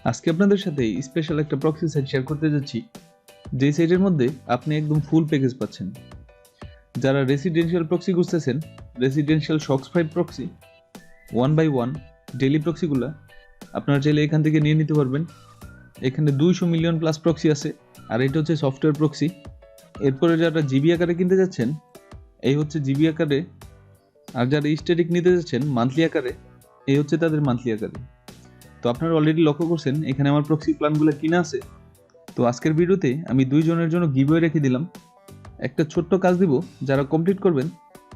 আজকে আপনাদের সাথে স্পেশাল একটা প্রক্সি সাইট শেয়ার করতে যাচ্ছি, যে সাইটের মধ্যে আপনি একদম ফুল প্যাকেজ পাচ্ছেন। যারা রেসিডেন্সিয়াল প্রক্সি খুঁজতেছেন, residential S5 proxy 1x1 daily প্রক্সিগুলা আপনারা চাইলে এখান থেকে নিয়ে নিতে পারবেন। এখানে 200 মিলিয়ন প্লাস প্রক্সি আছে, আর এটা হচ্ছে সফটওয়্যার প্রক্সি। এরপরে যারা জিবি আকারে কিনতে যাচ্ছেন, এই হচ্ছে জিবি আকারে, আর যারা স্ট্যাটিক নিতে যাচ্ছেন মান্থলি আকারে, এই হচ্ছে তাদের মান্থলি আকারে। তো আপনারা অলরেডি লক্ষ্য করছেন এখানে আমার প্রক্সি প্ল্যানগুলো কিনা আছে। তো আজকের ভিডিওতে আমি দুইজনের জন্য গিভওয়ে রেখে দিলাম। একটা ছোট্ট কাজ দিব, যারা কমপ্লিট করবেন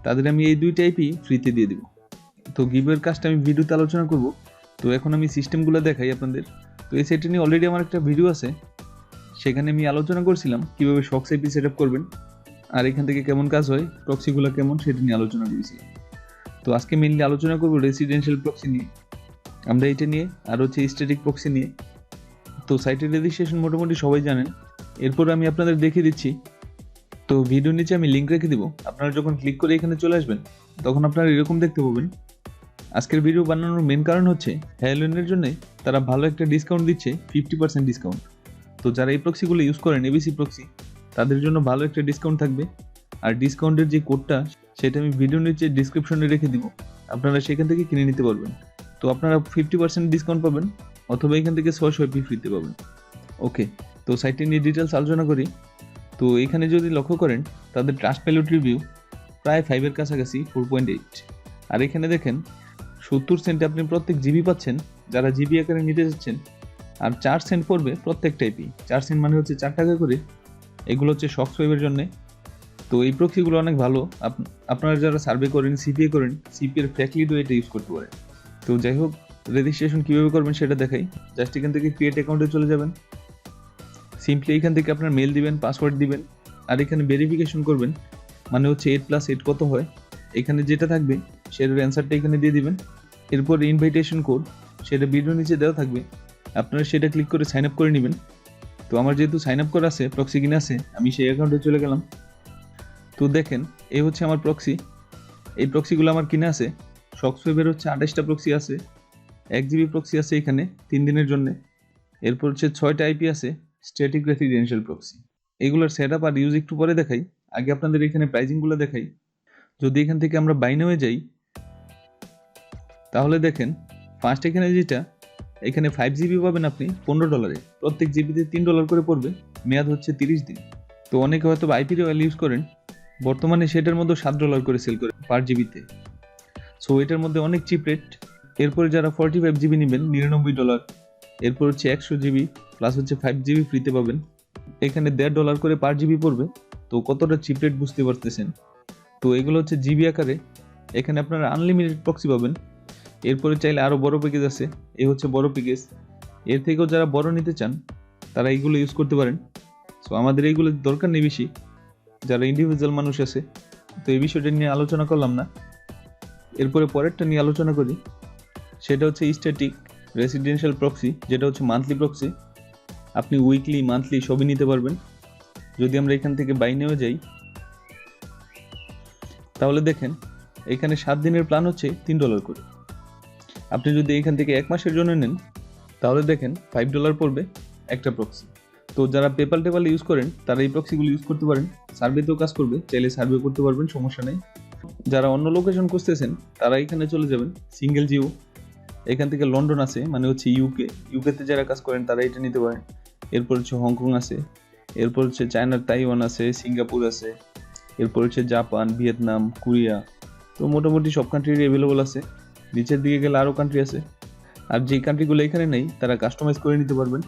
তাদের আমি এই দুইটা আইপি ফ্রিতে দিয়ে দিব। তো গিভওয়ের কাজটা আমি ভিডিওতে আলোচনা করব। তো এখন আমি সিস্টেমগুলো দেখাই আপনাদের। তো এই সেটটি নিয়ে অলরেডি আমার একটা ভিডিও আছে, সেখানে আমি আলোচনা করছিলাম কীভাবে শক্স আইপি সেট আপ করবেন, আর এখান থেকে কেমন কাজ হয়, প্রক্সিগুলো কেমন, সেটা নিয়ে আলোচনা করেছিলাম। তো আজকে মেনলি আলোচনা করবো রেসিডেন্সিয়াল প্রক্সি নিয়ে, আমরা এটা নিয়ে, আর হচ্ছে স্ট্যাটিক প্রক্সি নিয়ে। তো সাইটের রেজিস্ট্রেশন মোটামুটি সবাই জানেন। এরপর আমি আপনাদের দেখিয়ে দিচ্ছি। তো ভিডিওর নিচে আমি লিঙ্ক রেখে দিব, আপনারা যখন ক্লিক করে এখানে চলে আসবেন তখন আপনারা এরকম দেখতে পাবেন। আজকের ভিডিও বানানোর মেন কারণ হচ্ছে হ্যালোইনের জন্য তারা ভালো একটা ডিসকাউন্ট দিচ্ছে, 50% ডিসকাউন্ট। তো যারা এই প্রক্সিগুলো ইউজ করেন, এবিসি প্রক্সি, তাদের জন্য ভালো একটা ডিসকাউন্ট থাকবে। আর ডিসকাউন্টের যে কোডটা, সেটা আমি ভিডিওর নিচে ডিসক্রিপশনে রেখে দিব, আপনারা সেখান থেকে কিনে নিতে পারবেন। তো আপনারা 50% ডিসকাউন্ট পাবেন, অথবা এখান থেকে 600 এপি ফ্রিতে পাবেন। ওকে, তো সাইটটি নিয়ে ডিটেলস আলোচনা করি। তো এখানে যদি লক্ষ্য করেন, তাদের ট্রাস্টভ্যালু রিভিউ প্রায় 5-এর কাছাকাছি, 4.8। আর এখানে দেখেন 70 সেন্টে আপনি প্রত্যেক জিবি পাচ্ছেন, যারা জিবি আকারে নিতে যাচ্ছেন। আর 4 সেন্ট পড়বে প্রত্যেকটা আইপি। 4 সেন্ট মানে হচ্ছে 4 টাকা করে। এগুলো হচ্ছে শক্স ওয়েবের জন্য। তো এই প্রক্সিগুলো অনেক ভালো। আপনারা যারা সার্ভে করেন, সিপিএ করেন, সিপিএর ফ্যাক্টলিডও এটা ইউজ করতে পারেন। তো যাই হোক, রেজিস্ট্রেশন কীভাবে করবেন সেটা দেখাই। জাস্ট এখান থেকে ক্রিয়েট অ্যাকাউন্টে চলে যাবেন। সিম্পলি এখান থেকে আপনার মেল দিবেন, পাসওয়ার্ড দিবেন, আর এখানে ভেরিফিকেশন করবেন, মানে হচ্ছে 8+8 কত হয়। এখানে যেটা থাকবে সেটার অ্যান্সারটা এখানে দিয়ে দিবেন। এরপর ইনভাইটেশন কোড, সেটা ভিডিও নিচে দেওয়া থাকবে, আপনারা সেটা ক্লিক করে সাইন আপ করে নেবেন। তো আমার যেহেতু সাইন আপ করা আছে, প্রক্সি কিনে আছে, আমি সেই অ্যাকাউন্টে চলে গেলাম। তো দেখেন, এই হচ্ছে আমার প্রক্সি। এই প্রক্সিগুলো আমার কিনে আছে। শক্সওয়েবের হচ্ছে 28টা প্রক্সি আছে, 1 জিবি প্রক্সি আছে এখানে 3 দিনের জন্য। এরপর হচ্ছে 6টা আইপি আছে স্ট্যাটিক রেসিডেন্সিয়াল প্রক্সি। এগুলোর সেট আপ আর ইউজ একটু পরে দেখাই, আগে আপনাদের এখানে প্রাইজিংগুলো দেখাই। যদি এখান থেকে আমরা বাইনে হয়ে যাই, তাহলে দেখেন ফার্স্ট এখানে যেটা, এখানে 5 জিবি পাবেন আপনি $15। প্রত্যেক জিবিতে $3 করে পড়বে, মেয়াদ হচ্ছে 30 দিন। তো অনেকে হয়তো আইপি রয়্যাল ইউজ করেন, বর্তমানে সেটার মধ্যে $7 করে সেল করে পার জিবিতে। সো এটার মধ্যে অনেক চিপ রেট। এরপরে যারা 45 জিবি নেবেন, $99। এরপর হচ্ছে 100 জিবি প্লাস হচ্ছে 5 জিবি ফ্রিতে পাবেন। এখানে $1.5 করে পার জিবি পড়বে। তো কতটা চিপ রেট বুঝতে পারতেছেন। তো এগুলো হচ্ছে জিবি আকারে। এখানে আপনারা আনলিমিটেড প্রক্সি পাবেন। এরপরে চাইলে আরও বড় প্যাকেজ আছে, এই হচ্ছে বড় প্যাকেজ। এর থেকেও যারা বড় নিতে চান, তারা এইগুলো ইউজ করতে পারেন। সো আমাদের এইগুলো দরকার নেই বেশি, যারা ইন্ডিভিজুয়াল মানুষ আছে। তো এই বিষয়টা নিয়ে আলোচনা করলাম না। এরপরে পরেরটা নিয়ে আলোচনা করি, সেটা হচ্ছে স্ট্যাটিক রেসিডেন্সিয়াল প্রক্সি, যেটা হচ্ছে মান্থলি প্রক্সি। আপনি উইকলি, মান্থলি সবই নিতে পারবেন। যদি আমরা এখান থেকে বাইনেও যাই, তাহলে দেখেন এখানে 7 দিনের প্ল্যান হচ্ছে $3 করে। আপনি যদি এখান থেকে 1 মাসের জন্য নেন, তাহলে দেখেন $5 পড়বে একটা প্রক্সি। তো যারা পেপাল ইউজ করেন, তারা এই প্রক্সিগুলো ইউজ করতে পারেন। সার্ভেতেও কাজ করবে, চাইলে সার্ভে করতে পারবেন, সমস্যা নেই। যারা অন্য লোকেশন খুঁজতেছেন, তারা এখানে চলে যাবেন, সিঙ্গেল জিও। এখান থেকে লন্ডন আছে, মানে হচ্ছে ইউকেতে যারা কাজ করেন তারা এটা নিতে পারেন। এরপর হচ্ছে হংকং আছে, এরপর হচ্ছে চায়নার তাইওয়ান আছে, সিঙ্গাপুর আছে, এরপর হচ্ছে জাপান, ভিয়েতনাম, কোরিয়া। তো মোটামুটি সব কান্ট্রি অ্যাভেলেবল আছে। নিচের দিকে গেলে আরও কান্ট্রি আছে, আর যেই কান্ট্রিগুলো এখানে নেই তারা কাস্টমাইজ করে নিতে পারবেন।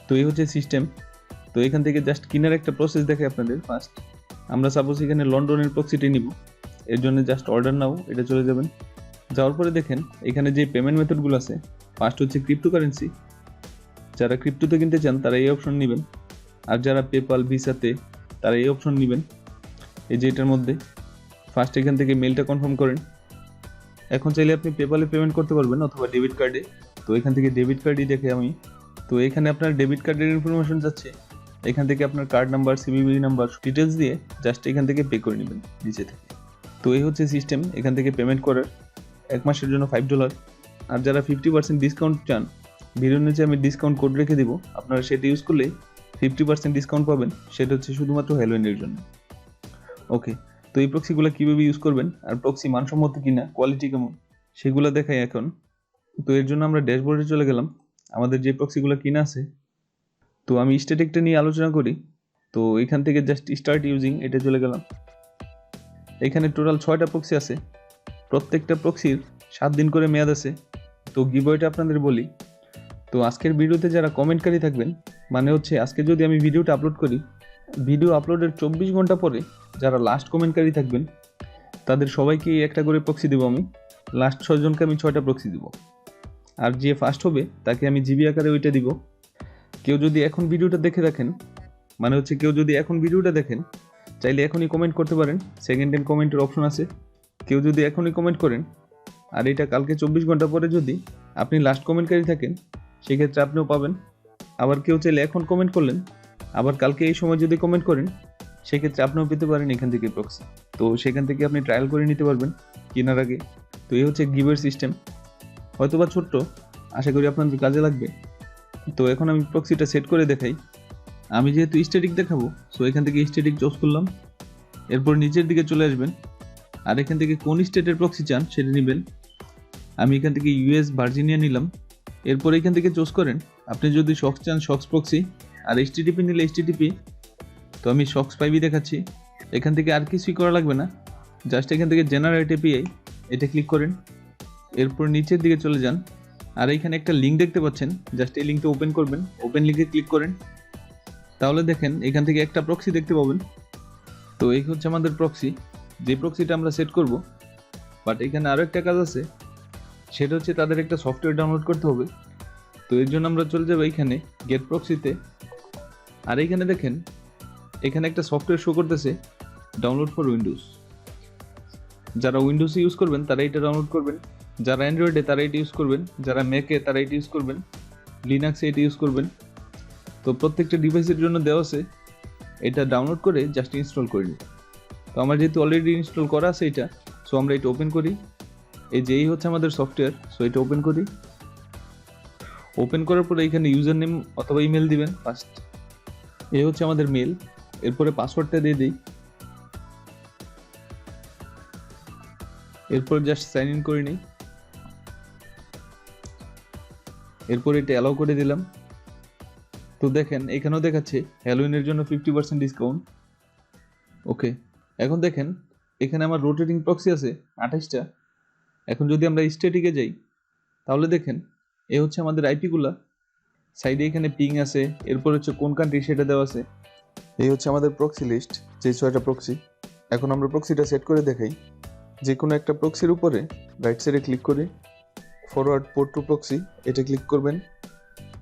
তো এই হচ্ছে সিস্টেম। তো এখান থেকে জাস্ট কেনার একটা প্রসেস দেখে আপনাদের। ফার্স্ট আমরা সাপোজ এখানে লন্ডনের প্রক্সিটি নিব, এর জন্য জাস্ট অর্ডার নাও, এটা চলে যাবেন। যাওয়ার পরে দেখেন এখানে যে পেমেন্ট মেথডগুলো আছে, ফার্স্ট হচ্ছে ক্রিপ্টোকারেন্সি। যারা ক্রিপ্টোতে কিনতে চান তারা এই অপশন নেবেন, আর যারা পেপাল, ভিসাতে, তারা এই অপশন নেবেন। এই যে এটার মধ্যে ফার্স্ট এখান থেকে মেলটা কনফার্ম করেন। এখন চাইলে আপনি পেপালে পেমেন্ট করতে পারবেন, অথবা ডেবিট কার্ডে। তো এখান থেকে ডেবিট কার্ডই দেখে আমি। তো এখানে আপনার ডেবিট কার্ডের ইনফরমেশন যাচ্ছে, এখান থেকে আপনার card number, CVV number, details দিয়ে জাস্ট এখান থেকে পে করে নেবেন নিচে থেকে। তো এই হচ্ছে সিস্টেম এখান থেকে পেমেন্ট করার। 1 মাসের জন্য $5। আর যারা 50% ডিসকাউন্ট চান, ভিডিওর নিচে আমি ডিসকাউন্ট কোড রেখে দিব, আপনারা সেটা ইউজ করলে 50% ডিসকাউন্ট পাবেন, সেটা হচ্ছে শুধুমাত্র হ্যালোইনের জন্য। ওকে, তো এই প্রক্সিগুলো কীভাবে ইউজ করবেন আর প্রক্সি মানসম্মত কিনা, কোয়ালিটি কেমন, সেগুলো দেখাই এখন। তো এর জন্য আমরা ড্যাশবোর্ডে চলে গেলাম, আমাদের যে প্রক্সিগুলো কিনা আছে। তো আমি স্ট্যাটিকটা নিয়ে আলোচনা করি। তো এখান থেকে জাস্ট স্টার্ট ইউজিং এটা চলে গেলাম। এখানে টোটাল 6টা প্রক্সি আছে, প্রত্যেকটা প্রক্সির 7 দিন করে মেয়াদ আছে। তো গিভওয়েটা আপনাদের বলি। তো আজকের ভিডিওতে যারা কমেন্টকারী থাকবেন, মানে হচ্ছে আজকে যদি আমি ভিডিওটা আপলোড করি, ভিডিও আপলোডের 24 ঘন্টা পরে যারা লাস্ট কমেন্টকারী থাকবেন তাদের সবাইকে একটা করে প্রক্সি দেবো আমি। লাস্ট 6 জনকে আমি 6টা প্রক্সি দিব, আর যে ফার্স্ট হবে তাকে আমি জিবি আকারে ওইটা দিব। কেউ যদি এখন ভিডিওটা দেখে রাখেন, মানে হচ্ছে কেউ যদি এখন ভিডিওটা দেখেন, চাইলে এখনই কমেন্ট করতে পারেন, সেকেন্ড টাইম কমেন্টের অপশন আছে। কেউ যদি এখনই কমেন্ট করেন আর এটা কালকে 24 ঘন্টা পরে যদি আপনি লাস্ট কমেন্টকারী থাকেন, সেক্ষেত্রে আপনিও পাবেন। আবার কেউ চাইলে এখন কমেন্ট করলেন, আবার কালকে এই সময় যদি কমেন্ট করেন, সেক্ষেত্রে আপনিও পেতে পারেন এখান থেকে প্রক্সি। তো সেখান থেকে আপনি ট্রায়াল করে নিতে পারবেন কেনার আগে। তো এই হচ্ছে গিভের সিস্টেম, হয়তোবা ছোট্ট, আশা করি আপনাদের কাজে লাগবে। তো এখন আমি প্রক্সিটা সেট করে দেখাই। আমি যেহেতু স্ট্যাটিক দেখাবো, সো এখান থেকে স্ট্যাটিক চুজ করলাম। এরপর নিচের দিকে চলে আসবেন, আর এখান থেকে কোন স্টেটের প্রক্সি চান সেটা নেবেন। আমি এখান থেকে ইউএস ভার্জিনিয়া নিলাম। এরপর এখান থেকে চুজ করেন আপনি যদি শক্স চান শক্স প্রক্সি, আর এইচটিটিপি নিলে এইচটিটিপি। তো আমি শক্স 5ই দেখাচ্ছি। এখান থেকে আর কিছুই করা লাগবে না, জাস্ট এখান থেকে জেনারেট এপিআই এটা ক্লিক করেন। এরপর নিচের দিকে চলে যান, আর এইখানে একটা লিঙ্ক দেখতে পাচ্ছেন, জাস্ট এই লিঙ্কটা ওপেন করবেন। ওপেন লিঙ্কে ক্লিক করেন, তাহলে দেখেন এখান থেকে একটা প্রক্সি দেখতে পাবেন। তো এই হচ্ছে আমাদের প্রক্সি, যে প্রক্সিটা আমরা সেট করব। বাট এখানে আরও একটা কাজ আছে, সেটা হচ্ছে তাদের একটা সফটওয়্যার ডাউনলোড করতে হবে। তো এর জন্য আমরা চলে যাবো এইখানে গেট প্রক্সিতে, আর এইখানে দেখেন এখানে একটা সফটওয়্যার শো করতেছে, ডাউনলোড ফর উইন্ডোজ। যারা উইন্ডোজে ইউজ করবেন তারা এটা ডাউনলোড করবেন, যারা অ্যান্ড্রয়েডে তারা এটা ইউজ করবেন, যারা ম্যাকে তারা এটা ইউজ করবেন, লিনাক্সে এটা ইউজ করবেন। তো প্রত্যেকটা ডিভাইসের জন্য দেওয়া আছে, এটা ডাউনলোড করে জাস্ট ইনস্টল করে নিন। তো আমার যেহেতু অলরেডি ইনস্টল করা আছে এটা, সো আমরা এটা ওপেন করি। এই যে এই হচ্ছে আমাদের সফটওয়্যার, সো এটা ওপেন করি। ওপেন করার পরে এখানে ইউজার নেম অথবা ইমেল দিবেন ফার্স্ট। এই হচ্ছে আমাদের মেল। এরপরে পাসওয়ার্ডটা দিয়ে দিই। এরপর জাস্ট সাইন ইন করে নিই। এরপর এটা অ্যালাউ করে দিলাম। তো দেখেন এখানেও দেখাচ্ছে হ্যালোইনের জন্য 50% ডিসকাউন্ট। ওকে, এখন দেখেন এখানে আমার রোটেটিং প্রক্সি আছে 28টা। এখন যদি আমরা স্ট্যাটিকে যাই, তাহলে দেখেন এই হচ্ছে আমাদের আইপিগুলা। সাইডে এখানে পিং আছে, এরপর হচ্ছে কোন কান্ট্রি সেটা দেওয়া আছে। এই হচ্ছে আমাদের প্রক্সি লিস্ট, যে 6টা প্রক্সি। এখন আমরা প্রক্সিটা সেট করে দেখাই। যে কোনো একটা প্রক্সির উপরে রাইট সাইডে ক্লিক করে ফরওয়ার্ড পোর্ট টু প্রক্সি এটা ক্লিক করবেন,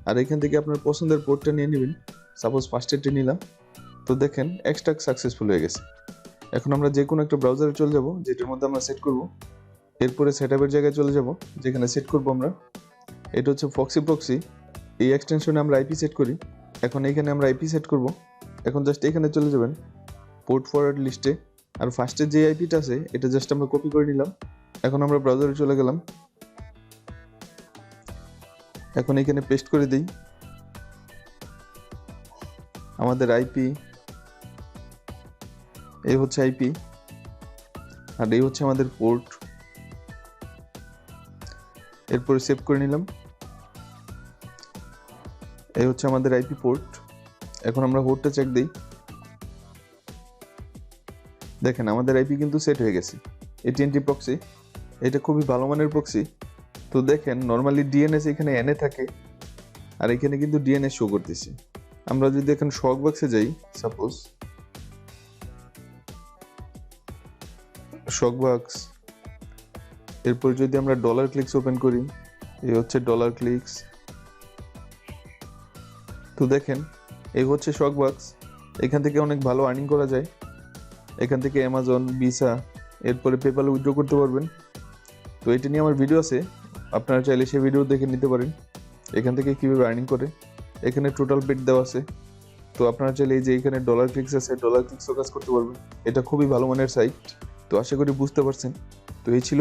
আর এখান থেকে আপনার পছন্দের পোর্টটা নিয়ে নেবেন। সাপোজ ফার্স্টেরটি নিলাম। তো দেখেন এক্সট্রাক্ট সাকসেসফুল হয়ে গেছে। এখন আমরা যে কোনো একটা ব্রাউজারে চলে যাব যেটার মধ্যে আমরা সেট করব। এরপরে সেটআপের জায়গায় চলে যাব যেখানে সেট করব আমরা। এটা হচ্ছে ফক্সি প্রক্সি, এই এক্সটেনশনে আমরা আইপি সেট করি। এখন এইখানে আমরা আইপি সেট করব। এখন জাস্ট এখানে চলে যাবেন পোর্ট ফরওয়ার্ড লিস্টে, আর ফার্স্টের যে আইপিটা আছে এটা জাস্ট আমরা কপি করে নিলাম। এখন আমরা ব্রাউজারে চলে গেলাম। এখন এখানে পেস্ট করে দিই আমাদের আইপি। এই হচ্ছে আইপি, আর এই হচ্ছে আমাদের পোর্ট। এরপরে সেভ করে নিলাম। এই হচ্ছে আমাদের আইপি পোর্ট। এখন আমরা পোর্টটা চেক দিই। দেখেন আমাদের আইপি কিন্তু সেট হয়ে গেছে। AT&T প্রক্সি, এটা খুবই ভালো মানের প্রক্সি। তো দেখেন নর্মালি ডিএনএস এখানে এনে থাকে, আর এখানে কিন্তু ডিএনএস শো করতেছে। আমরা যদি এখন শক বক্সে যাই, সাপোজ শক বক্স, এরপর যদি আমরা ডলার ক্লিকস ওপেন করি, এই হচ্ছে ডলার ক্লিকস। তো দেখেন এই হচ্ছে শক বক্স। এখান থেকে অনেক ভালো আর্নিং করা যায়। এখান থেকে অ্যামাজন, ভিসা, এরপরে পেপ্যাল উইথড্র করতে পারবেন। তো এটা নিয়ে আমার ভিডিও আছে, আপনারা চাইলে সেই ভিডিও দেখে নিতে পারেন এখান থেকে কীভাবে আর্নিং করে। এখানে টোটাল পেড দেওয়া আছে। তো আপনারা চাইলে এই যে এখানে ডলার ক্লিকস আছে, ডলার ক্লিকসও কাজ করতে পারবেন। এটা খুবই ভালো মানের সাইট। তো আশা করি বুঝতে পারছেন। তো এই ছিল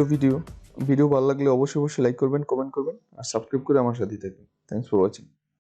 ভিডিও ভালো লাগলে অবশ্যই লাইক করবেন, কমেন্ট করবেন, আর সাবস্ক্রাইব করে আমার সাথেই থাকবেন। Thanks for watching.